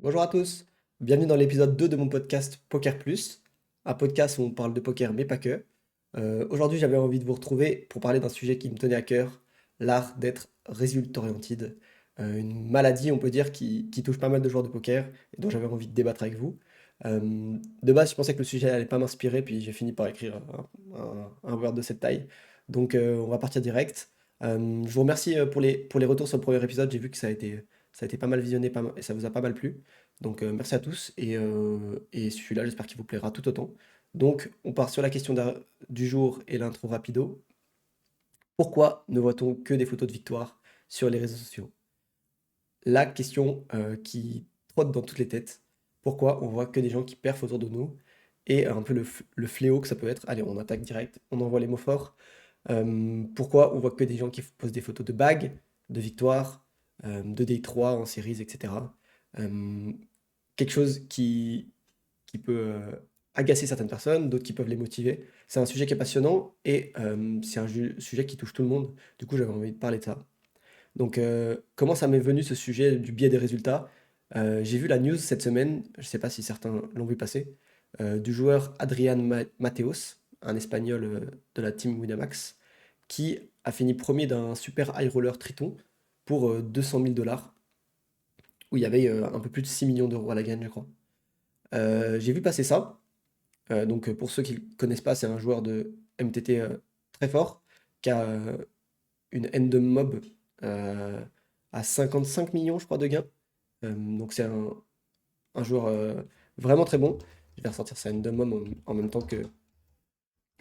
Bonjour à tous, bienvenue dans l'épisode 2 de mon podcast Poker Plus, un podcast où on parle de poker mais pas que. Aujourd'hui j'avais envie de vous retrouver pour parler d'un sujet qui me tenait à cœur, l'art d'être result-oriented, une maladie on peut dire qui touche pas mal de joueurs de poker et dont j'avais envie de débattre avec vous. De base je pensais que le sujet allait pas m'inspirer puis j'ai fini par écrire un Word de cette taille, donc on va partir direct. Je vous remercie pour les retours sur le premier épisode, j'ai vu que ça a été pas mal visionné et ça vous a pas mal plu. Donc merci à tous et celui-là j'espère qu'il vous plaira tout autant. Donc on part sur la question du jour et l'intro rapido. Pourquoi ne voit-on que des photos de victoire sur les réseaux sociaux? La question qui trotte dans toutes les têtes. Pourquoi on voit que des gens qui perfent autour de nous? Et un peu le fléau que ça peut être. Allez, on attaque direct, on envoie les mots forts. Pourquoi on voit que des gens qui postent des photos de bagues, de victoires, de day 3 en séries, etc. Euh, Quelque chose qui peut agacer certaines personnes, d'autres qui peuvent les motiver. C'est un sujet qui est passionnant et c'est un sujet qui touche tout le monde. Du coup, j'avais envie de parler de ça. Donc, comment ça m'est venu ce sujet du biais des résultats? J'ai vu la news cette semaine, je ne sais pas si certains l'ont vu passer, du joueur Adrian Mateos, un Espagnol de la team Winamax, qui a fini premier d'un super high roller Triton pour 200 000 dollars, où il y avait un peu plus de 6 millions d'euros à la gagne, je crois. J'ai vu passer ça. Donc, pour ceux qui ne le connaissent pas, c'est un joueur de MTT très fort, qui a une N de mob euh, à 55 millions, je crois, de gains. Donc, c'est un joueur vraiment très bon. Je vais ressortir sa N de mob en même temps que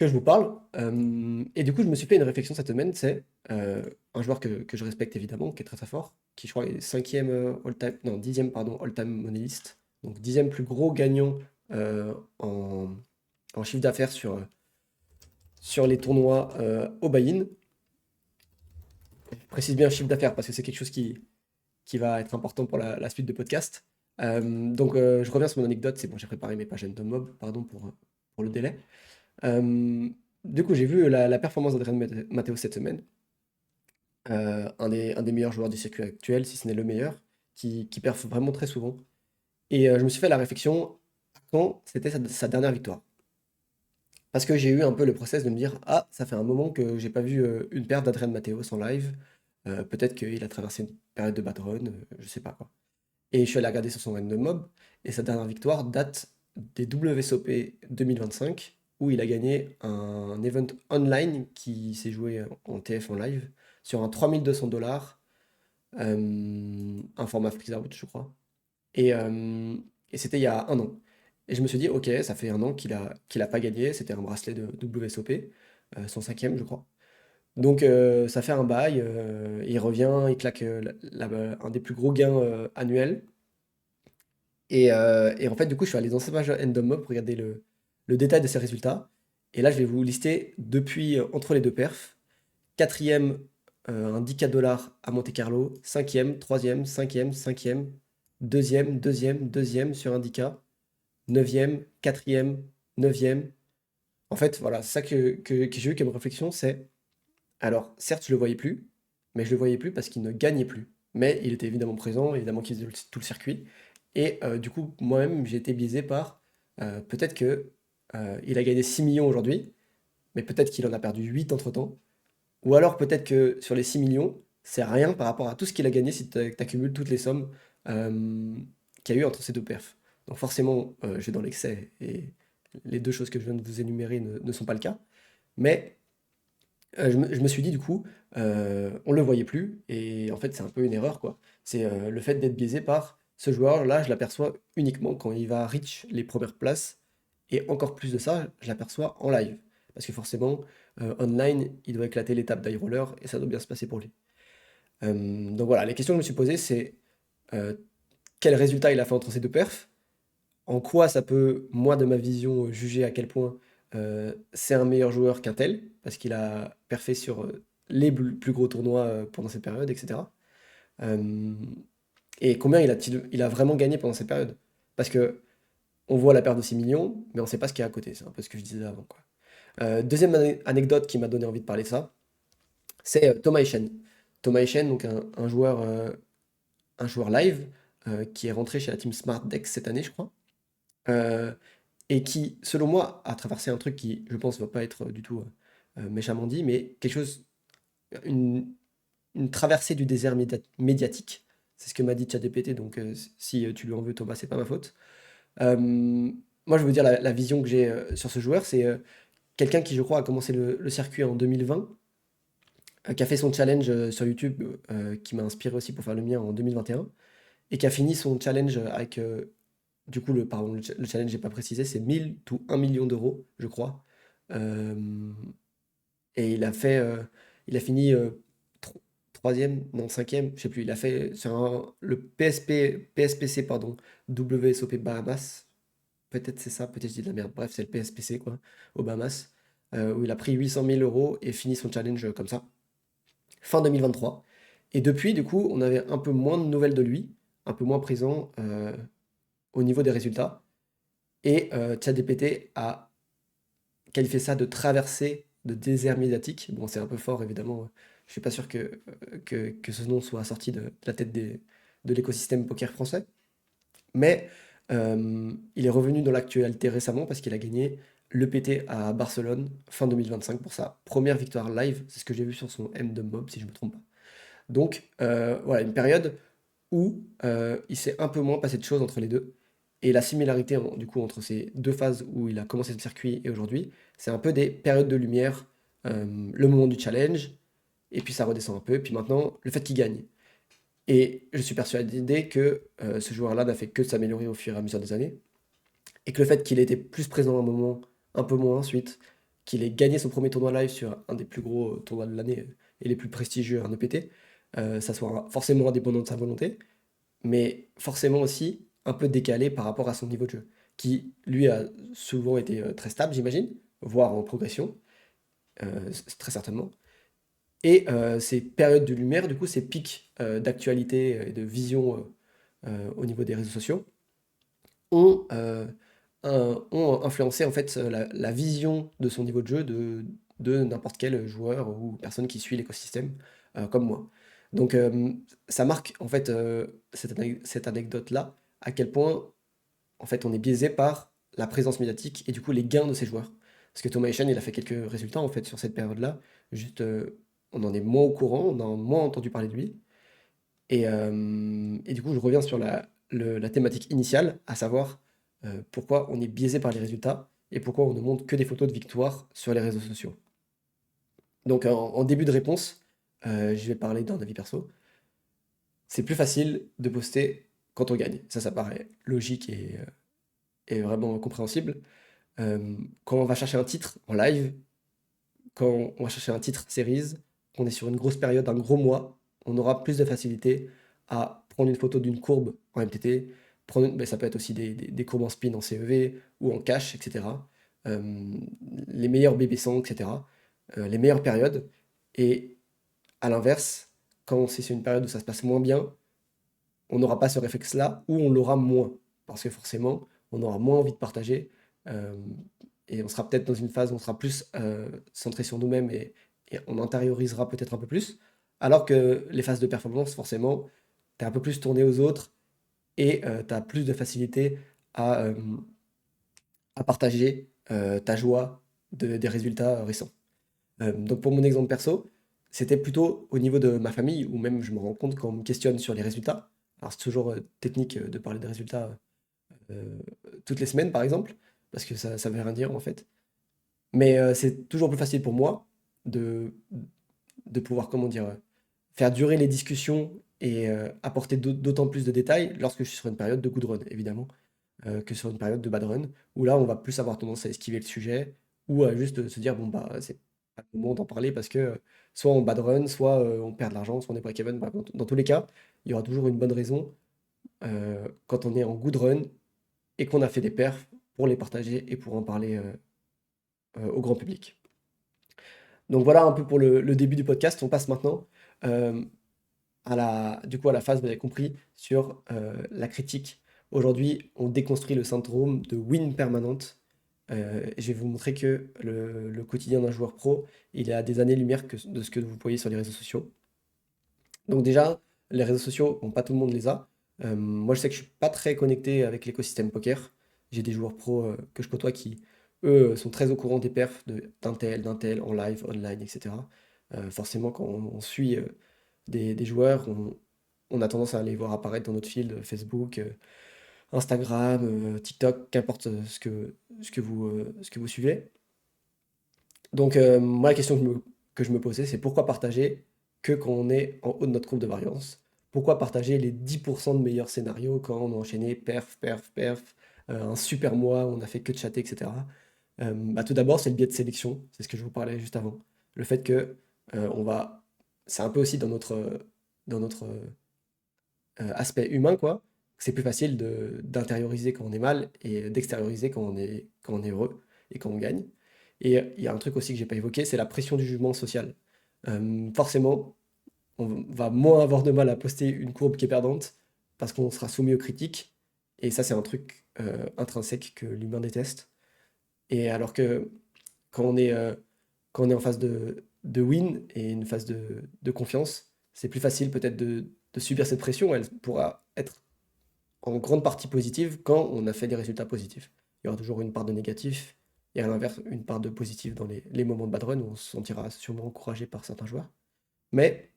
je vous parle. Et du coup, je me suis fait une réflexion cette semaine. C'est un joueur que je respecte évidemment, qui est très très fort, qui je crois est cinquième all-time, non, dixième, pardon, all-time money list. Donc, dixième plus gros gagnant en chiffre d'affaires sur les tournois au buy-in. Je précise bien chiffre d'affaires parce que c'est quelque chose qui va être important pour la suite de podcast. Donc, je reviens sur mon anecdote. C'est bon, j'ai préparé mes pages de mob, pardon pour le délai. Euh, du coup, j'ai vu la performance d'Adrien Matteo cette semaine. Un des meilleurs joueurs du circuit actuel, si ce n'est le meilleur, qui perf vraiment très souvent. Et je me suis fait la réflexion quand c'était sa dernière victoire. Parce que j'ai eu un peu le process de me dire, ah, ça fait un moment que j'ai pas vu une perte d'Adrien Mathéos en live. Peut-être qu'il a traversé une période de bad run, je sais pas quoi. Et je suis allé regarder sur son random mob, et sa dernière victoire date des WSOP 2025, où il a gagné un event online qui s'est joué en TF en live, sur un 3200 $, un format freeze out, je crois. Et c'était il y a un an. Et je me suis dit, ok, ça fait un an qu'il a pas gagné. C'était un bracelet de WSOP, son cinquième, je crois. Donc ça fait un bail. Il revient, il claque un des plus gros gains annuels. Et en fait, du coup, je suis allé dans sa page Endom Mob pour regarder le détail de ses résultats. Et là, je vais vous lister depuis entre les deux perfs. Quatrième, un 10K $ à Monte-Carlo. Cinquième, troisième, cinquième, cinquième. Deuxième, deuxième, deuxième sur un 10K. Neuvième, quatrième, neuvième. En fait, voilà, c'est ça que j'ai eu comme réflexion, c'est... Alors, certes, je le voyais plus, mais je le voyais plus parce qu'il ne gagnait plus. Mais il était évidemment présent, évidemment qu'il faisait tout le circuit. Et du coup, moi-même, j'ai été biaisé par peut-être que il a gagné 6 millions aujourd'hui, mais peut-être qu'il en a perdu 8 entre-temps. Ou alors peut-être que sur les 6 millions, c'est rien par rapport à tout ce qu'il a gagné si tu accumules toutes les sommes euh, qu'il y a eu entre ces deux perfs. Donc forcément, je vais dans l'excès et les deux choses que je viens de vous énumérer ne sont pas le cas. Mais je me suis dit du coup, on le voyait plus et en fait c'est un peu une erreur quoi. C'est le fait d'être biaisé par ce joueur-là, je l'aperçois uniquement quand il va reach les premières places et encore plus de ça, je l'aperçois en live. Parce que forcément, online, il doit éclater l'étape d'high roller et ça doit bien se passer pour lui. Donc voilà, les questions que je me suis posées, c'est euh, quel résultat il a fait entre ces deux perfs? En quoi ça peut, moi de ma vision, juger à quel point c'est un meilleur joueur qu'un tel, parce qu'il a perfé sur les plus gros tournois pendant cette période, etc. Euh, et combien il a vraiment gagné pendant cette période? Parce que on voit la perte de 6 millions, mais on ne sait pas ce qu'il y a à côté. C'est un peu ce que je disais avant, quoi. Deuxième anecdote qui m'a donné envie de parler de ça, c'est Thomas Echen. Thomas Echen, donc un joueur live, qui est rentré chez la team Smart Dex cette année, je crois, euh, et qui, selon moi, a traversé un truc qui, je pense, va pas être du tout méchamment dit, mais quelque chose, une, une traversée du désert médiatique. C'est ce que m'a dit ChatGPT, donc si tu lui en veux, Thomas, c'est pas ma faute. Euh, Moi, je veux dire, la vision que j'ai sur ce joueur, c'est quelqu'un qui, je crois, a commencé le circuit en 2020, qui a fait son challenge sur YouTube, qui m'a inspiré aussi pour faire le mien en 2021, et qui a fini son challenge avec, du coup, pardon, le challenge, j'ai pas précisé, c'est 1000 ou 1 million d'euros, je crois. Euh, et il a fini troisième, non, cinquième, je sais plus, il a fait sur le PSPC, pardon, WSOP Bahamas. Peut-être c'est ça, peut-être je dis de la merde. Bref, c'est le PSPC, quoi, aux Bahamas, où il a pris 800 000 euros et fini son challenge comme ça, fin 2023. Et depuis, du coup, on avait un peu moins de nouvelles de lui, un peu moins présent au niveau des résultats. Et ChatGPT a qualifié ça de traversée de désert médiatique. Bon, c'est un peu fort, évidemment. Je suis pas sûr que ce nom soit sorti de la tête de l'écosystème poker français. Mais il est revenu dans l'actualité récemment parce qu'il a gagné l'EPT à Barcelone fin 2025 pour sa première victoire live. C'est ce que j'ai vu sur son M de Mob, si je ne me trompe pas. Donc voilà, une période où il s'est un peu moins passé de choses entre les deux. Et la similarité du coup entre ces deux phases où il a commencé le circuit et aujourd'hui, c'est un peu des périodes de lumière, le moment du challenge, et puis ça redescend un peu, et puis maintenant le fait qu'il gagne. Et je suis persuadé que ce joueur-là n'a fait que s'améliorer au fur et à mesure des années, et que le fait qu'il ait été plus présent à un moment, un peu moins ensuite, qu'il ait gagné son premier tournoi live sur un des plus gros tournois de l'année et les plus prestigieux, un EPT, ça soit forcément indépendant de sa volonté, mais forcément aussi un peu décalé par rapport à son niveau de jeu, qui lui a souvent été très stable, j'imagine, voire en progression, très certainement. Et ces périodes de lumière, du coup, ces pics d'actualité et de vision au niveau des réseaux sociaux, ont, ont influencé en fait la vision de son niveau de jeu de n'importe quel joueur ou personne qui suit l'écosystème comme moi. Donc ça marque en fait cette anecdote-là, à quel point en fait on est biaisé par la présence médiatique et du coup les gains de ces joueurs. Parce que Thomas Echen, il a fait quelques résultats en fait sur cette période-là, juste on en est moins au courant, on a moins entendu parler de lui. Et du coup, je reviens sur la thématique initiale, à savoir pourquoi on est biaisé par les résultats et pourquoi on ne montre que des photos de victoire sur les réseaux sociaux. Donc, en début de réponse, je vais parler d'un avis perso. C'est plus facile de poster quand on gagne. Ça paraît logique et vraiment compréhensible. Quand on va chercher un titre en live, quand on va chercher un titre series, qu'on est sur une grosse période, un gros mois, on aura plus de facilité à prendre une photo d'une courbe en MTT, ben, ça peut être aussi des courbes en spin en CEV ou en cash, etc. Euh, les meilleurs BB100, etc. Les meilleures périodes. Et à l'inverse, quand c'est sur une période où ça se passe moins bien, on n'aura pas ce réflexe-là ou on l'aura moins. Parce que forcément, on aura moins envie de partager. euh, et on sera peut-être dans une phase où on sera plus centré sur nous-mêmes et on intériorisera peut-être un peu plus. Alors que les phases de performance, forcément, tu es un peu plus tourné aux autres et tu as plus de facilité à, euh, à partager ta joie des résultats récents. Donc pour mon exemple perso, c'était plutôt au niveau de ma famille, où même je me rends compte quand on me questionne sur les résultats. Alors c'est toujours technique de parler des résultats euh, toutes les semaines, par exemple, parce que ça ne veut rien dire en fait. Mais c'est toujours plus facile pour moi de, de pouvoir, comment dire, faire durer les discussions et apporter d'autant plus de détails lorsque je suis sur une période de good run, évidemment, que sur une période de bad run, où là, on va plus avoir tendance à esquiver le sujet ou à juste se dire, bon, bah, c'est pas le moment d'en parler parce que soit on bad run, soit on perd de l'argent, soit on est break-even. Bref, dans tous les cas, il y aura toujours une bonne raison quand on est en good run et qu'on a fait des perfs pour les partager et pour en parler au grand public. Donc voilà un peu pour le début du podcast. On passe maintenant euh, du coup, à la phase, vous avez compris, sur la critique. Aujourd'hui, on déconstruit le syndrome de win permanente. Et je vais vous montrer que le quotidien d'un joueur pro, il est à des années-lumière de ce que vous voyez sur les réseaux sociaux. Donc déjà, les réseaux sociaux, bon, pas tout le monde les a. Moi, je sais que je suis pas très connecté avec l'écosystème poker. J'ai des joueurs pros que je côtoie qui, eux, sont très au courant des perfs d'un tel, en live, online, etc. Forcément, quand on suit des joueurs, on a tendance à les voir apparaître dans notre fil Facebook, Instagram, TikTok, qu'importe ce que vous suivez. Donc, moi, la question que je me posais, c'est pourquoi partager que quand on est en haut de notre courbe de variance? Pourquoi partager les 10% de meilleurs scénarios quand on a enchaîné perf, perf, perf, un super mois où on a fait que de chatter, etc. Bah, tout d'abord, c'est le biais de sélection, c'est ce que je vous parlais juste avant. Le fait que on va, c'est un peu aussi dans notre aspect humain, quoi. C'est plus facile d'intérioriser quand on est mal et d'extérioriser quand on est heureux et quand on gagne. Et il y a un truc aussi que j'ai pas évoqué, c'est la pression du jugement social. Forcément, on va moins avoir de mal à poster une courbe qui est perdante parce qu'on sera soumis aux critiques. Et ça, c'est un truc intrinsèque que l'humain déteste. Et alors que quand on est en phase de win et une phase de confiance, c'est plus facile peut-être de subir cette pression. Elle pourra être en grande partie positive quand on a fait des résultats positifs. Il y aura toujours une part de négatif et à l'inverse, une part de positif dans les moments de bad run où on se sentira sûrement encouragé par certains joueurs. Mais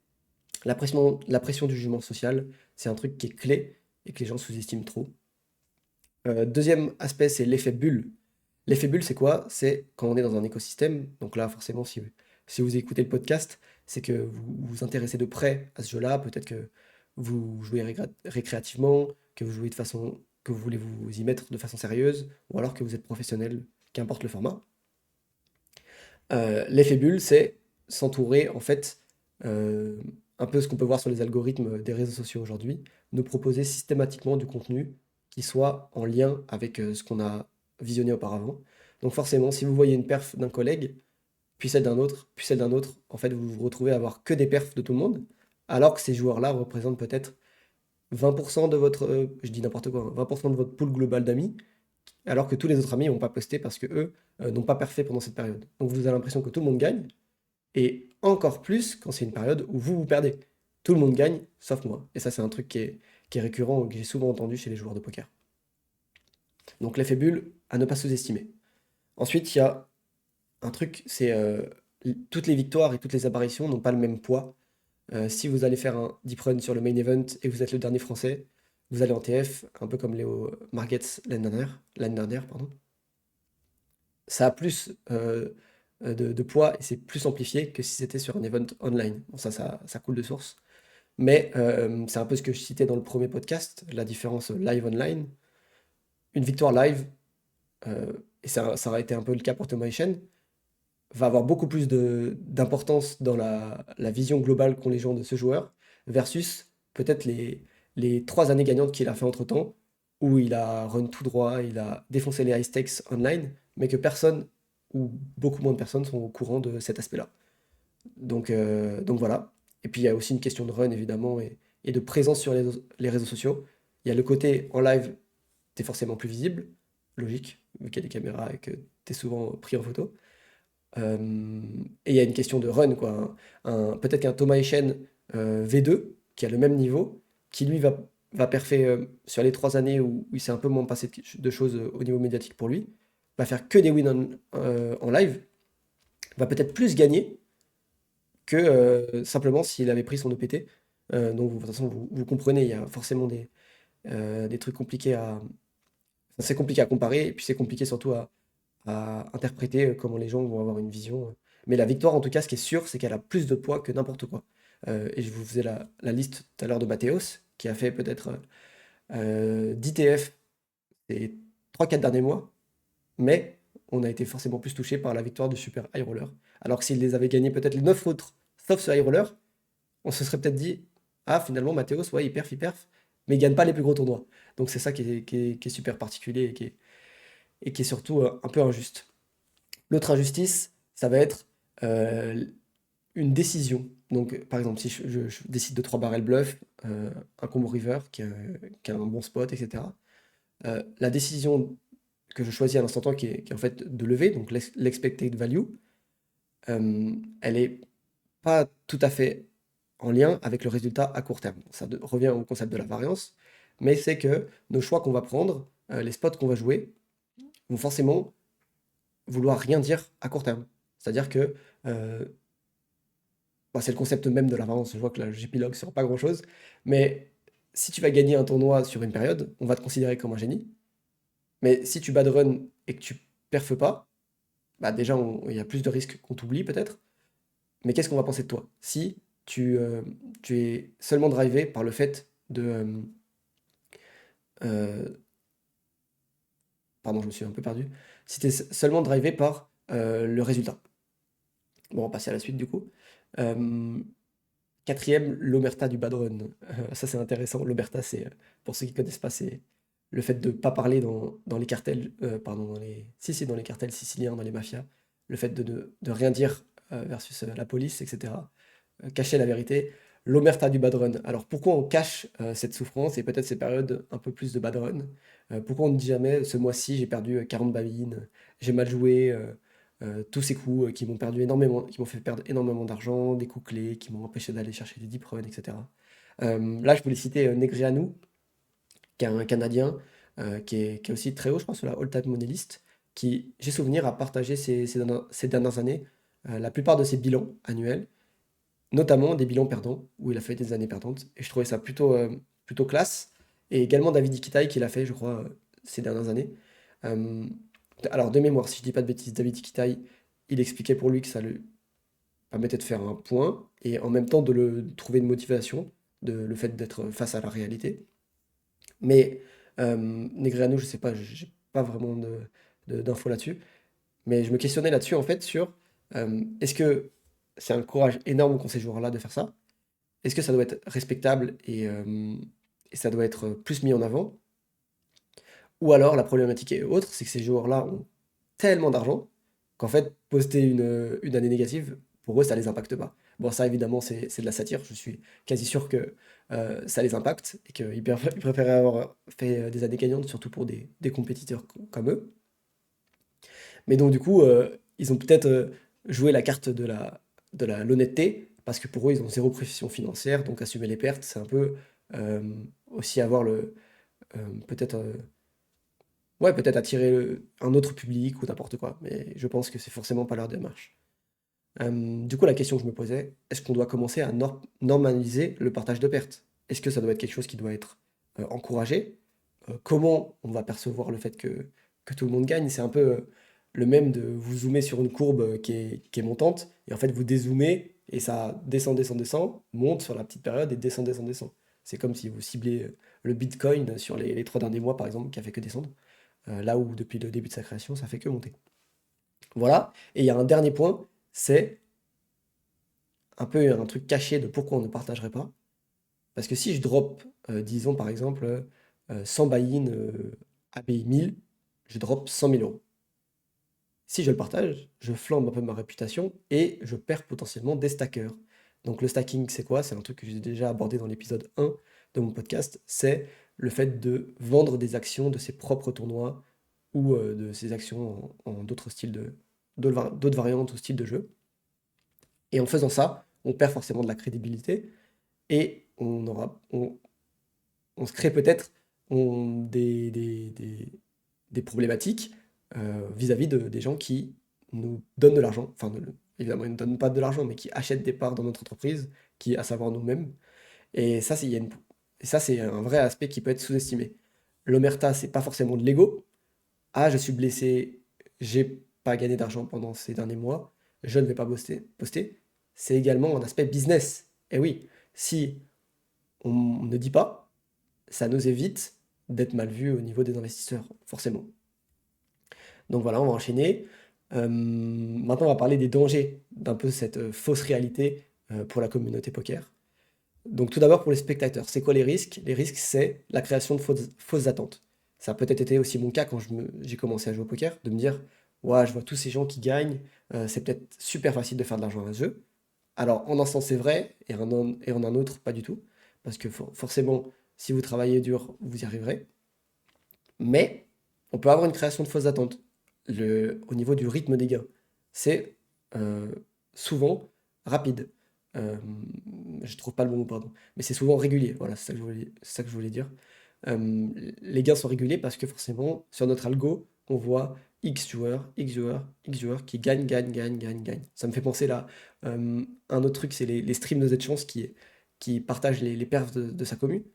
la pression du jugement social, c'est un truc qui est clé et que les gens sous-estiment trop. Deuxième aspect, c'est l'effet bulle. L'effet bulle, c'est quoi? C'est quand on est dans un écosystème. Donc là, forcément, si vous écoutez le podcast, c'est que vous vous intéressez de près à ce jeu-là. Peut-être que vous jouez récréativement, que vous jouez de façon, que vous voulez vous y mettre de façon sérieuse, ou alors que vous êtes professionnel, qu'importe le format. L'effet bulle, c'est s'entourer, en fait, euh, un peu ce qu'on peut voir sur les algorithmes des réseaux sociaux aujourd'hui, nous proposer systématiquement du contenu qui soit en lien avec ce qu'on a visionné auparavant. Donc forcément, si vous voyez une perf d'un collègue, puis celle d'un autre, puis celle d'un autre, en fait, vous vous retrouvez à avoir que des perfs de tout le monde, alors que ces joueurs-là représentent peut-être 20% de votre, je dis n'importe quoi, hein, 20% de votre pool global d'amis, alors que tous les autres amis n'ont pas posté parce que eux n'ont pas perfé pendant cette période. Donc vous avez l'impression que tout le monde gagne, et encore plus quand c'est une période où vous vous perdez. Tout le monde gagne, sauf moi. Et ça, c'est un truc qui est récurrent, que j'ai souvent entendu chez les joueurs de poker. Donc l'effet bulle, à ne pas sous-estimer. Ensuite, il y a un truc, c'est toutes les victoires et toutes les apparitions n'ont pas le même poids. Si vous allez faire un deep run sur le main event et que vous êtes le dernier français, vous allez en TF, un peu comme Léo Margetts l'année dernière, pardon. Ça a plus de poids et c'est plus amplifié que si c'était sur un event online. Bon, ça coule de source. Mais c'est un peu ce que je citais dans le premier podcast, la différence live-online. Une victoire live, et ça aura été un peu le cas pour Thomas Echen, va avoir beaucoup plus d'importance dans la vision globale qu'ont les gens de ce joueur, versus peut-être les 3 années gagnantes qu'il a fait entre-temps, où il a run tout droit, il a défoncé les high stakes online, mais que personne, ou beaucoup moins de personnes, sont au courant de cet aspect-là. Donc voilà. Et puis il y a aussi une question de run, évidemment, et de présence sur les réseaux sociaux. Il y a le côté en live, tu es forcément plus visible, logique, vu qu'il y a des caméras et que tu es souvent pris en photo. Et il y a une question de run, quoi. Peut-être qu'un Thomas Echen V2, qui a le même niveau, qui lui va perfer sur les 3 années où il s'est un peu moins passé de choses au niveau médiatique pour lui, va faire que des wins en live, va peut-être plus gagner que simplement s'il avait pris son EPT. Donc, de toute façon, vous comprenez, il y a forcément des trucs compliqués c'est compliqué à comparer, et puis c'est compliqué surtout à interpréter comment les gens vont avoir une vision. Mais la victoire, en tout cas, ce qui est sûr, c'est qu'elle a plus de poids que n'importe quoi. Et je vous faisais la liste tout à l'heure de Mathéos, qui a fait peut-être 10 TF ces 3-4 derniers mois, mais on a été forcément plus touché par la victoire de Super High Roller. Alors que s'il les avait gagnés peut-être les 9 autres, sauf ce High Roller, on se serait peut-être dit, ah finalement Mathéos, ouais, il perf, mais il gagne pas les plus gros tournois. Donc c'est ça qui est super particulier et qui est surtout un peu injuste. L'autre injustice, ça va être euh, une décision. Donc par exemple, si je décide de 3 barrels bluff, un combo river qui a un bon spot, etc. La décision que je choisis à l'instant T qui est en fait de lever, donc l'expected value, elle est pas tout à fait en lien avec le résultat à court terme. Ça revient au concept de la variance, mais c'est que nos choix qu'on va prendre, les spots qu'on va jouer, vont forcément vouloir rien dire à court terme. C'est-à-dire que c'est le concept même de la variance. Je vois que là, j'épilogue sur pas grand-chose, mais si tu vas gagner un tournoi sur une période, on va te considérer comme un génie. Mais si tu bad run et que tu perfes pas, bah déjà, il y a plus de risques qu'on t'oublie peut-être. Mais qu'est-ce qu'on va penser de toi? Si tu es seulement drivé par le fait euh, pardon, je me suis un peu perdu. Si tu es seulement drivé par le résultat. Bon, on va passer à la suite du coup. Euh, Quatrième, l'omerta du bad run. Ça, c'est intéressant. L'omerta, c'est, pour ceux qui ne connaissent pas, c'est le fait de ne pas parler dans les cartels, pardon, si, dans les cartels siciliens, dans les mafias. Le fait de rien dire versus la police, etc. Cacher la vérité. L'omerta du bad run. Alors, pourquoi on cache cette souffrance et peut-être ces périodes un peu plus de bad run? Pourquoi on ne dit jamais, ce mois-ci, j'ai perdu 40 babines, j'ai mal joué, tous ces coups qui m'ont perdu énormément, qui m'ont fait perdre énormément d'argent, des coups clés qui m'ont empêché d'aller chercher des deep runs, etc. Là, je voulais citer Negreanu, qui est un Canadien qui est aussi très haut, je pense, sur la all-time money list, qui, j'ai souvenir, a partagé ces dernières années la plupart de ses bilans annuels, notamment des bilans perdants, où il a fait des années perdantes. Et je trouvais ça plutôt classe. Et également David Iquitaï, qui l'a fait, je crois, ces dernières années. Euh, alors, de mémoire, si je dis pas de bêtises, David Iquitaï, il expliquait pour lui que ça lui permettait de faire un point, et en même temps de trouver une motivation, le fait d'être face à la réalité. Mais Negreanu, je sais pas, j'ai pas vraiment d'infos là-dessus. Mais je me questionnais là-dessus, en fait, sur est-ce que c'est un courage énorme qu'ont ces joueurs-là de faire ça? Est-ce que ça doit être respectable et ça doit être plus mis en avant? Ou alors la problématique est autre, c'est que ces joueurs-là ont tellement d'argent qu'en fait, poster une année négative, pour eux, ça les impacte pas. Bon, ça évidemment, c'est de la satire, je suis quasi sûr que ça les impacte et ils préféraient avoir fait des années gagnantes, surtout pour des compétiteurs comme eux. Mais donc, du coup, ils ont peut-être joué la carte de l'honnêteté, parce que pour eux, ils ont zéro pression financière, donc assumer les pertes, c'est un peu aussi avoir peut-être ouais, peut-être attirer un autre public ou n'importe quoi. Mais je pense que c'est forcément pas leur démarche. Du coup, la question que je me posais, est-ce qu'on doit commencer à normaliser le partage de pertes? Est-ce que ça doit être quelque chose qui doit être encouragé? Comment on va percevoir le fait que tout le monde gagne? C'est un peu le même de vous zoomer sur une courbe qui est montante, et en fait vous dézoomez, et ça descend, descend, descend, monte sur la petite période et descend, descend, descend. C'est comme si vous ciblez le Bitcoin sur les 3 derniers mois, par exemple, qui a fait que descendre, là où depuis le début de sa création, ça fait que monter. Voilà. Et il y a un dernier point, c'est un peu un truc caché de pourquoi on ne partagerait pas. Parce que si je drop, disons par exemple, 100 buy-in API 1000, je drop 100 000 euros. Si je le partage, je flambe un peu ma réputation et je perds potentiellement des stackers. Donc le stacking, c'est quoi? C'est un truc que j'ai déjà abordé dans l'épisode 1 de mon podcast. C'est le fait de vendre des actions de ses propres tournois ou de ses actions en d'autres styles d'autres variantes ou styles de jeu. Et en faisant ça, on perd forcément de la crédibilité et on se crée peut-être des problématiques vis-à-vis des gens qui nous donnent de l'argent. Enfin, évidemment, ils ne nous donnent pas de l'argent, mais qui achètent des parts dans notre entreprise, qui, à savoir nous-mêmes. Et ça, et ça, c'est un vrai aspect qui peut être sous-estimé. L'omerta, c'est pas forcément de l'ego. Ah, je suis blessé, j'ai pas gagné d'argent pendant ces derniers mois, je ne vais pas poster. C'est également un aspect business. Et oui, si on ne dit pas, ça nous évite d'être mal vu au niveau des investisseurs, forcément. Donc voilà, on va enchaîner. Maintenant, on va parler des dangers d'un peu cette fausse réalité pour la communauté poker. Donc tout d'abord pour les spectateurs, c'est quoi les risques? Les risques, c'est la création de fausses attentes. Ça a peut-être été aussi mon cas quand j'ai commencé à jouer au poker, de me dire, ouais, je vois tous ces gens qui gagnent, c'est peut-être super facile de faire de l'argent à ce jeu. Alors en un sens c'est vrai, et en un autre pas du tout, parce que forcément, si vous travaillez dur, vous y arriverez. Mais on peut avoir une création de fausses attentes au niveau du rythme des gains. C'est euh, souvent rapide. Euh, je trouve pas le bon mot, pardon. Mais c'est souvent régulier. Voilà, c'est ça que je voulais dire. les gains sont réguliers parce que forcément, sur notre algo, on voit X joueurs, X joueurs, X joueurs qui gagnent, gagnent, gagnent, gagnent, gagnent. Ça me fait penser là, un autre truc, c'est les streams de Z-Chance qui partagent les perfs de sa commu.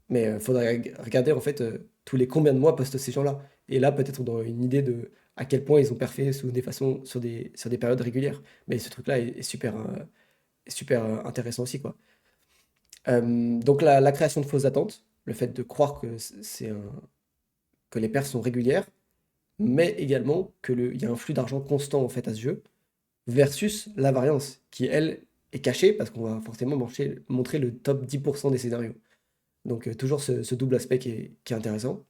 Mais il faudrait regarder en fait tous les combien de mois postent ces gens-là. Et là, peut-être on aura une idée de à quel point ils ont perfé sous des façons, sur des périodes régulières. Mais ce truc-là est super, super intéressant aussi, quoi. Donc la création de fausses attentes, le fait de croire que que les perfs sont régulières, mais également il y a un flux d'argent constant en fait à ce jeu, versus la variance, qui elle est cachée parce qu'on va forcément montrer le top 10% des scénarios. Donc toujours ce double aspect qui est intéressant.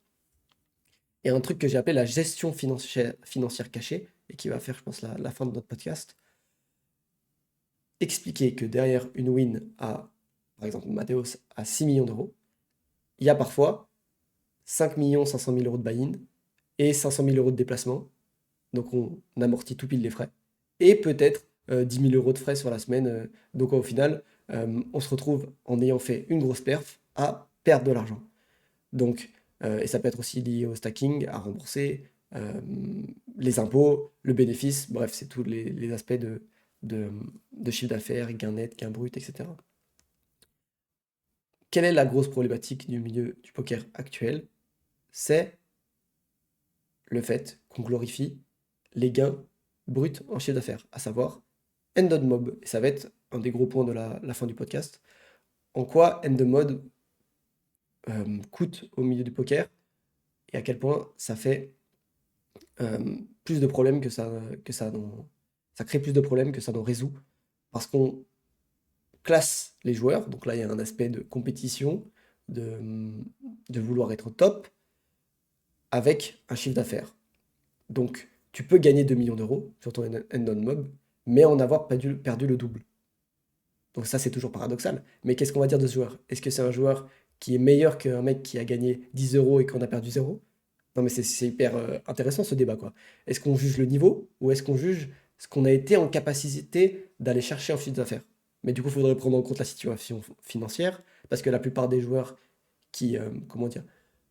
Et un truc que j'ai appelé la gestion financière cachée, et qui va faire, je pense, la fin de notre podcast, expliquer que derrière une win par exemple, Mathéos à 6 millions d'euros, il y a parfois 5 500 000 euros de buy-in et 500 000 euros de déplacement. Donc on amortit tout pile les frais. Et peut-être 10 000 euros de frais sur la semaine. Donc au final, on se retrouve en ayant fait une grosse perf à perdre de l'argent. Donc, et ça peut être aussi lié au stacking, à rembourser, les impôts, le bénéfice, bref, c'est tous les aspects de, de chiffre d'affaires, gain net, gain brut, etc. Quelle est la grosse problématique du milieu du poker actuel? C'est le fait qu'on glorifie les gains bruts en chiffre d'affaires, à savoir end on mob. Et ça va être un des gros points de la fin du podcast. En quoi end on mob coûte au milieu du poker et à quel point ça fait plus de problèmes ça crée plus de problèmes que ça n'en résout. Parce qu'on classe les joueurs, donc là il y a un aspect de compétition, de, de vouloir être au top, avec un chiffre d'affaires. Donc tu peux gagner 2 millions d'euros sur ton end-on mob, mais en avoir perdu le double. Donc ça c'est toujours paradoxal. Mais qu'est-ce qu'on va dire de ce joueur? Est-ce que c'est un joueur qui est meilleur qu'un mec qui a gagné 10 euros et qu'on a perdu zéro? Non, mais c'est hyper intéressant ce débat, quoi. Est-ce qu'on juge le niveau ou est-ce qu'on juge ce qu'on a été en capacité d'aller chercher en chiffre d'affaires? Mais du coup, il faudrait prendre en compte la situation financière parce que la plupart des joueurs comment dire,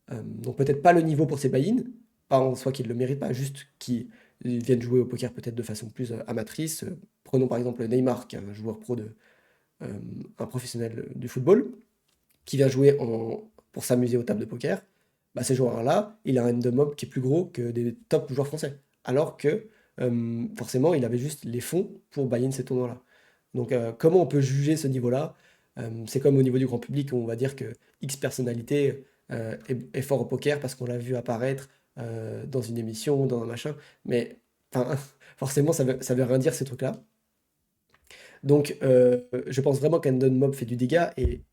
n'ont peut-être pas le niveau pour ces buy-in, pas en soi qu'ils ne le méritent pas, juste qui viennent jouer au poker peut-être de façon plus amatrice. Prenons par exemple Neymar, qui est un joueur pro euh, un professionnel du football, qui vient jouer pour s'amuser aux tables de poker. Bah, ces joueurs-là, il a un end mob qui est plus gros que des top joueurs français. Alors que forcément, il avait juste les fonds pour buy-in ces tournois-là. Donc comment on peut juger ce niveau-là? C'est comme au niveau du grand public, où on va dire que X personnalité est fort au poker parce qu'on l'a vu apparaître dans une émission, dans un machin. Mais enfin, forcément, ça veut rien dire ces trucs-là. Donc je pense vraiment qu'Endon Mob fait du dégât et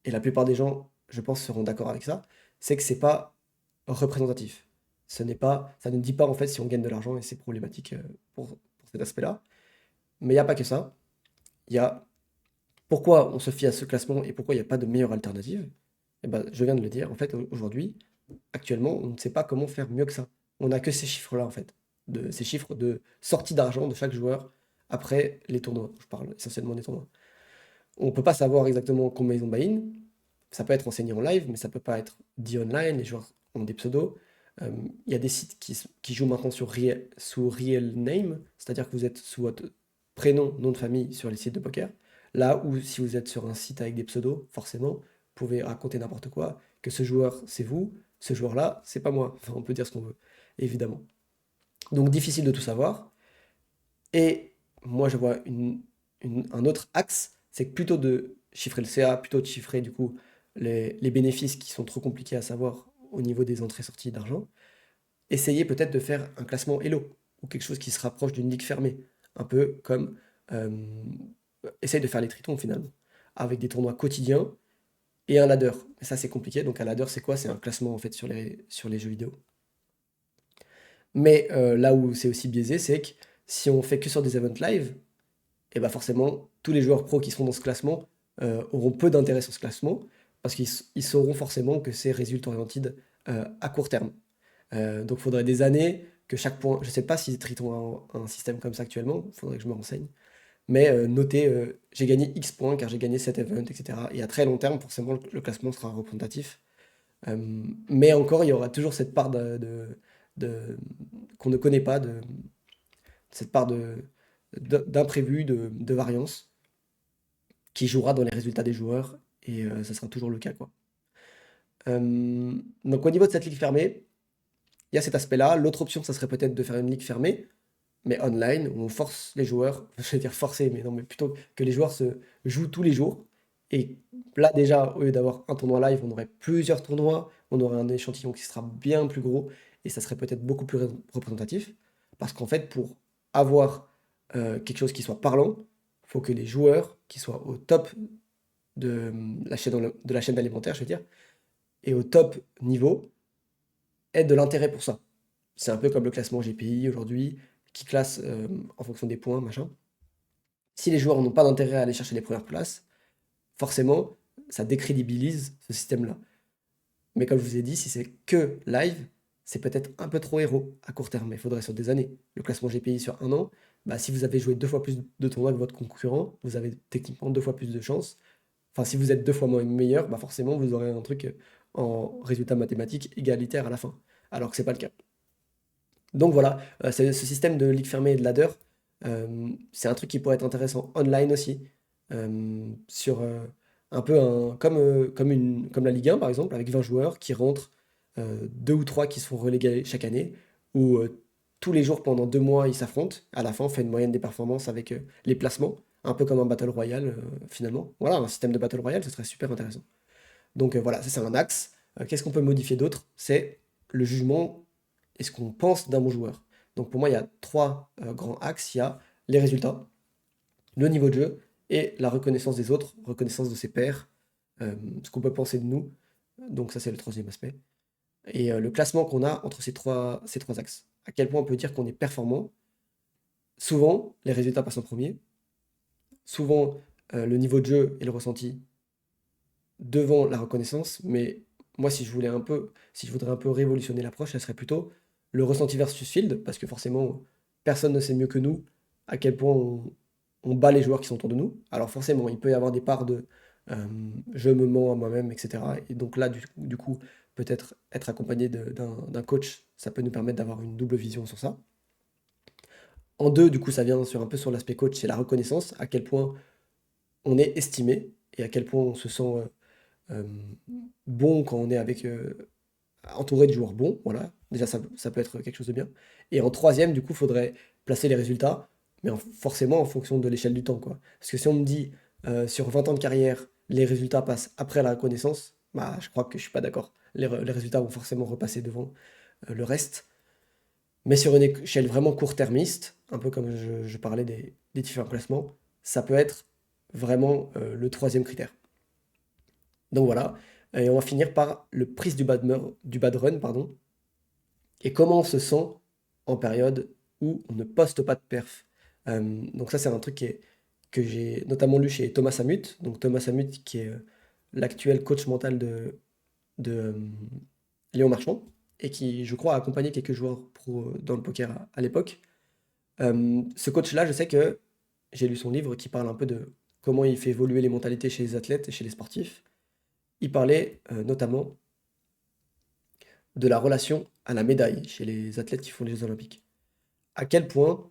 la plupart des gens, je pense, seront d'accord avec ça, c'est que c'est pas représentatif. Ça ne dit pas en fait si on gagne de l'argent et c'est problématique pour cet aspect-là. Mais il n'y a pas que ça. Il y a pourquoi on se fie à ce classement et pourquoi il n'y a pas de meilleure alternative. Eh ben, je viens de le dire. En fait, aujourd'hui, actuellement, on ne sait pas comment faire mieux que ça. On n'a que ces chiffres-là, en fait. Ces chiffres de sortie d'argent de chaque joueur après les tournois. Je parle essentiellement des tournois. On ne peut pas savoir exactement combien ils ont buy-in. Ça peut être enseigné en live, mais ça peut pas être dit online. Les joueurs ont des pseudos. Il y a des sites qui jouent maintenant sous real name, c'est-à-dire que vous êtes sous votre prénom, nom de famille sur les sites de poker. Là où si vous êtes sur un site avec des pseudos, forcément, vous pouvez raconter n'importe quoi, que ce joueur c'est vous, ce joueur-là c'est pas moi. Enfin, on peut dire ce qu'on veut, évidemment. Donc difficile de tout savoir. Et moi je vois un autre axe, c'est que plutôt de chiffrer le CA, plutôt de chiffrer du coup les bénéfices qui sont trop compliqués à savoir au niveau des entrées-sorties d'argent, essayer peut-être de faire un classement Elo ou quelque chose qui se rapproche d'une ligue fermée, un peu comme essaye de faire les tritons finalement, avec des tournois quotidiens et un ladder. Et ça c'est compliqué, donc un ladder c'est quoi? C'est un classement en fait sur les jeux vidéo. Mais là où c'est aussi biaisé, c'est que si on fait que sur des events live, et bah forcément, tous les joueurs pros qui seront dans ce classement auront peu d'intérêt sur ce classement, parce ils sauront forcément que c'est résultat oriented à court terme. Donc il faudrait des années que chaque point, je ne sais pas si Triton a un système comme ça actuellement, il faudrait que je me renseigne, mais noter j'ai gagné X points car j'ai gagné cet event, etc. Et à très long terme, forcément, le classement sera représentatif. Mais encore, il y aura toujours cette part de- qu'on ne connaît pas, cette part d'imprévu, de variance, qui jouera dans les résultats des joueurs, et ça sera toujours le cas, quoi. Donc au niveau de cette ligue fermée, il y a cet aspect-là. L'autre option, ça serait peut-être de faire une ligue fermée, mais online, où on force les joueurs, je vais dire forcer, mais non, mais plutôt que les joueurs se jouent tous les jours. Et là, déjà, au lieu d'avoir un tournoi live, on aurait plusieurs tournois, on aurait un échantillon qui sera bien plus gros, et ça serait peut-être beaucoup plus représentatif. Parce qu'en fait, pour avoir quelque chose qui soit parlant, il faut que les joueurs qui soient au top de de la chaîne alimentaire, je veux dire, et au top niveau, aient de l'intérêt pour ça. C'est un peu comme le classement GPI aujourd'hui, qui classe en fonction des points, machin. Si les joueurs n'ont pas d'intérêt à aller chercher les premières places, forcément, ça décrédibilise ce système-là. Mais comme je vous ai dit, si c'est que live, c'est peut-être un peu trop héros à court terme. Il faudrait sur des années. Le classement GPI sur un an, bah, si vous avez joué 2 fois plus de tournois que votre concurrent, vous avez techniquement 2 fois plus de chances. Enfin, si vous êtes 2 fois moins meilleur, bah forcément, vous aurez un truc en résultat mathématique égalitaire à la fin. Alors que c'est pas le cas. Donc voilà, ce système de ligue fermée et de ladder, c'est un truc qui pourrait être intéressant online aussi, sur un peu comme la Ligue 1 par exemple, avec 20 joueurs qui rentrent, 2 ou 3 qui se font reléguer chaque année, où tous les jours pendant 2 mois ils s'affrontent. À la fin, on fait une moyenne des performances avec les placements, un peu comme un Battle Royale finalement. Voilà, un système de Battle Royale, ce serait super intéressant. Donc voilà, ça c'est un axe. Qu'est-ce qu'on peut modifier d'autre? C'est le jugement et ce qu'on pense d'un bon joueur. Donc pour moi, il y a trois grands axes. Il y a les résultats, le niveau de jeu et la reconnaissance des autres, reconnaissance de ses pairs, ce qu'on peut penser de nous. Donc ça c'est le troisième aspect. Et le classement qu'on a entre ces trois axes. À quel point on peut dire qu'on est performant. Souvent, les résultats passent en premier. Souvent, le niveau de jeu et le ressenti devant la reconnaissance, mais moi, si je voudrais un peu révolutionner l'approche, ça serait plutôt le ressenti versus field, parce que forcément, personne ne sait mieux que nous à quel point on bat les joueurs qui sont autour de nous. Alors forcément, il peut y avoir des parts de je me mens à moi-même, etc. Et donc là, du coup, peut-être être accompagné d'un coach, ça peut nous permettre d'avoir une double vision sur ça. En deux, du coup, ça vient sur un peu sur l'aspect coach, c'est la reconnaissance, à quel point on est estimé et à quel point on se sent euh, bon quand on est entouré de joueurs bons, voilà. Déjà, ça peut être quelque chose de bien. Et en troisième, du coup, il faudrait placer les résultats, mais forcément en fonction de l'échelle du temps, quoi. Parce que si on me dit, sur 20 ans de carrière, les résultats passent après la reconnaissance, bah, je crois que je suis pas d'accord. Les résultats vont forcément repasser devant le reste. Mais sur une échelle vraiment court-termiste, un peu comme je parlais des différents classements, ça peut être vraiment le troisième critère. Donc voilà, et on va finir par le prise du bad run, pardon, et comment on se sent en période où on ne poste pas de perf. Donc ça, c'est un truc que j'ai notamment lu chez Thomas Samut, donc Thomas Samut qui est l'actuel coach mental de Léon Marchand, et qui, je crois, a accompagné quelques joueurs pro dans le poker à l'époque. Ce coach-là, je sais que j'ai lu son livre qui parle un peu de comment il fait évoluer les mentalités chez les athlètes et chez les sportifs. Il parlait notamment de la relation à la médaille chez les athlètes qui font les Jeux Olympiques. À quel point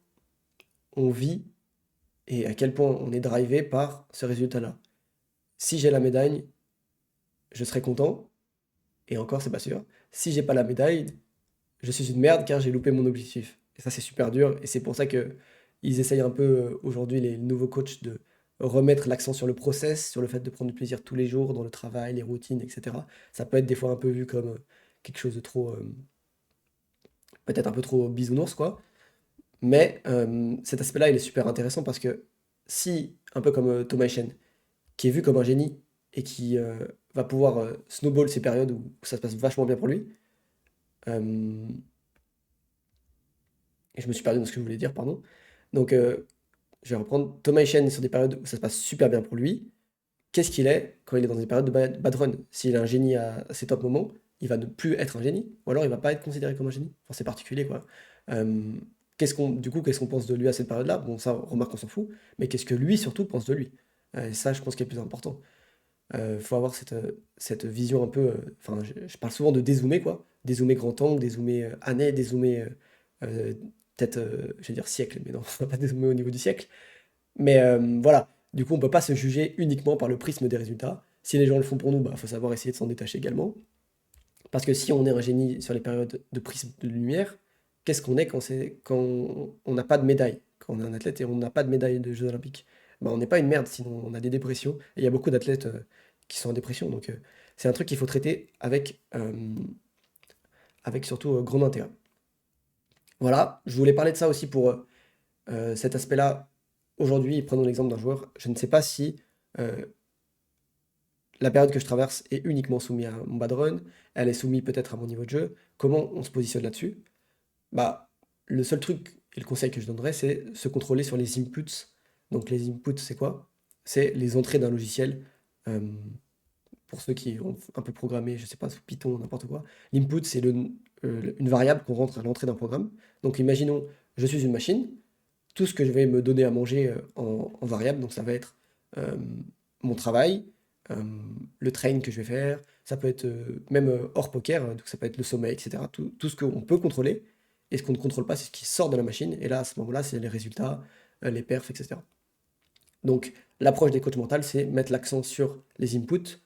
on vit et à quel point on est drivé par ce résultat-là. Si j'ai la médaille, je serai content, et encore, c'est pas sûr. Si j'ai pas la médaille, je suis une merde car j'ai loupé mon objectif. Et ça, c'est super dur, et c'est pour ça que ils essayent un peu aujourd'hui, les nouveaux coachs, de remettre l'accent sur le process, sur le fait de prendre du plaisir tous les jours dans le travail, les routines, etc. Ça peut être des fois un peu vu comme quelque chose de trop, peut-être un peu trop bisounours, quoi. Mais cet aspect-là, il est super intéressant parce que si, un peu comme Thomas Echen, qui est vu comme un génie et qui va pouvoir snowball ces périodes où ça se passe vachement bien pour lui, euh, et je me suis perdu dans ce que je voulais dire, pardon. Donc, je vais reprendre. Thomas Echen sur des périodes où ça se passe super bien pour lui. Qu'est-ce qu'il est quand il est dans des périodes de bad run? S'il est un génie à ses top moments, il va ne plus être un génie, ou alors il va pas être considéré comme un génie. Enfin, c'est particulier, quoi. Euh, qu'est-ce qu'on pense de lui à cette période-là? Bon, ça, remarque, on s'en fout, mais qu'est-ce que lui, surtout, pense de lui? Et ça, je pense qu'il est plus important. Faut avoir cette vision un peu, enfin, je parle souvent de dézoomer, quoi. Dézoomer grand angle, dézoomer année, dézoomer peut-être, je vais dire siècle, mais non, on va pas dézoomer au niveau du siècle. Mais voilà, du coup, on peut pas se juger uniquement par le prisme des résultats. Si les gens le font pour nous, bah, faut savoir essayer de s'en détacher également. Parce que si on est un génie sur les périodes de prisme de lumière, qu'est-ce qu'on est quand on n'a pas de médaille, quand on est un athlète et on n'a pas de médaille de Jeux Olympiques? Bah, on n'est pas une merde, sinon on a des dépressions. Et il y a beaucoup d'athlètes qui sont en dépression. Donc c'est un truc qu'il faut traiter avec surtout grand intérêt. Voilà, je voulais parler de ça aussi pour cet aspect-là. Aujourd'hui, prenons l'exemple d'un joueur. Je ne sais pas si euh, la période que je traverse est uniquement soumise à mon bad run, elle est soumise peut-être à mon niveau de jeu. Comment on se positionne là-dessus? Bah, le seul truc et le conseil que je donnerais, c'est se contrôler sur les inputs. Donc les inputs, c'est quoi? C'est les entrées d'un logiciel. euh, pour ceux qui ont un peu programmé, je sais pas, sous Python, n'importe quoi. L'input, c'est une variable qu'on rentre à l'entrée d'un programme. Donc imaginons, je suis une machine, tout ce que je vais me donner à manger en variable, donc ça va être euh, mon travail, euh, le train que je vais faire, ça peut être même hors poker, hein, donc ça peut être le sommeil, etc. Tout ce qu'on peut contrôler, et ce qu'on ne contrôle pas, c'est ce qui sort de la machine, et là, à ce moment-là, c'est les résultats, les perfs, etc. Donc l'approche des coachs mentaux, c'est mettre l'accent sur les inputs,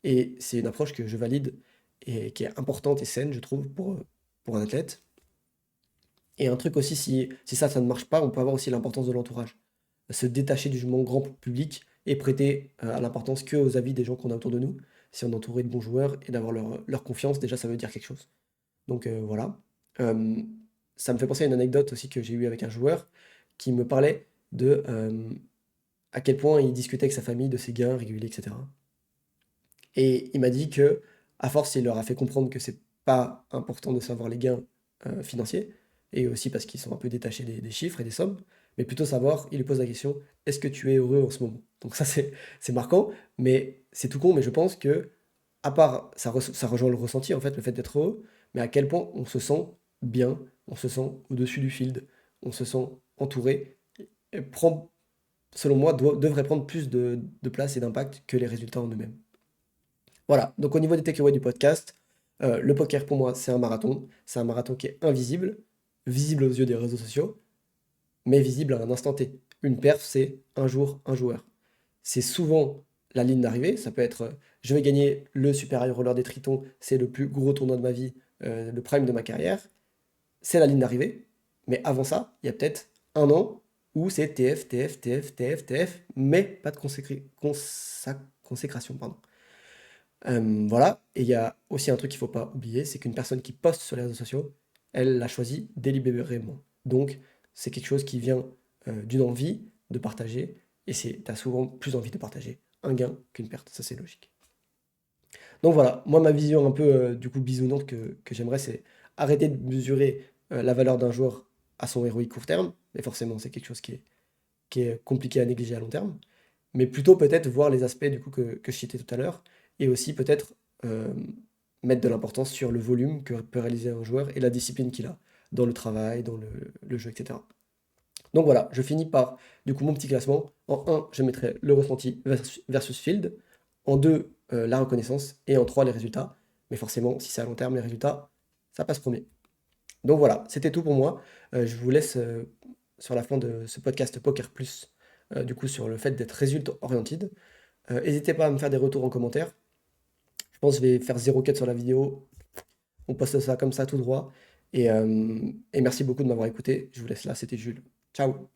et c'est une approche que je valide, et qui est importante et saine, je trouve, pour un athlète. Et un truc aussi, si ça ne marche pas, on peut avoir aussi l'importance de l'entourage. Se détacher du jugement grand public et prêter à l'importance que aux avis des gens qu'on a autour de nous. Si on est entouré de bons joueurs et d'avoir leur confiance, déjà ça veut dire quelque chose. Donc voilà. Euh, Ça me fait penser à une anecdote aussi que j'ai eue avec un joueur qui me parlait de à quel point il discutait avec sa famille de ses gains réguliers, etc. Et il m'a dit que, à force, il leur a fait comprendre que c'est pas important de savoir les gains financiers, et aussi parce qu'ils sont un peu détachés des chiffres et des sommes, mais plutôt savoir, il lui pose la question, est-ce que tu es heureux en ce moment? Donc ça, c'est marquant, mais c'est tout con, mais je pense que, à part, ça rejoint le ressenti, en fait, le fait d'être heureux, mais à quel point on se sent bien, on se sent au-dessus du field, on se sent entouré, et prend, selon moi, devrait prendre plus de place et d'impact que les résultats en eux-mêmes. Voilà, donc au niveau des takeaways du podcast, le poker pour moi c'est un marathon. C'est un marathon qui est invisible, visible aux yeux des réseaux sociaux, mais visible à un instant T. Une perf, c'est un jour, un joueur. C'est souvent la ligne d'arrivée, ça peut être je vais gagner le Super High Roller des Tritons, c'est le plus gros tournoi de ma vie, le prime de ma carrière. C'est la ligne d'arrivée, mais avant ça, il y a peut-être un an où c'est TF, TF, TF, TF, TF, mais pas de consécration, pardon. Voilà, et il y a aussi un truc qu'il ne faut pas oublier, c'est qu'une personne qui poste sur les réseaux sociaux, elle l'a choisi délibérément. Donc, c'est quelque chose qui vient d'une envie de partager, et tu as souvent plus envie de partager un gain qu'une perte, ça c'est logique. Donc voilà, moi ma vision un peu du coup bisounante que j'aimerais, c'est arrêter de mesurer la valeur d'un joueur à son héroïque court terme, mais forcément c'est quelque chose qui est compliqué à négliger à long terme, mais plutôt peut-être voir les aspects du coup que je citais tout à l'heure, et aussi peut-être mettre de l'importance sur le volume que peut réaliser un joueur et la discipline qu'il a dans le travail, dans le jeu, etc. Donc voilà, je finis par du coup mon petit classement. En un, je mettrai le ressenti versus field. En 2, la reconnaissance. Et en 3, les résultats. Mais forcément, si c'est à long terme, les résultats, ça passe premier. Donc voilà, c'était tout pour moi. Je vous laisse sur la fin de ce podcast Poker Plus, du coup, sur le fait d'être résultat oriented. N'hésitez pas à me faire des retours en commentaire. Je pense que je vais faire 0 cut sur la vidéo. On poste ça comme ça tout droit. Et merci beaucoup de m'avoir écouté. Je vous laisse là, c'était Jules. Ciao!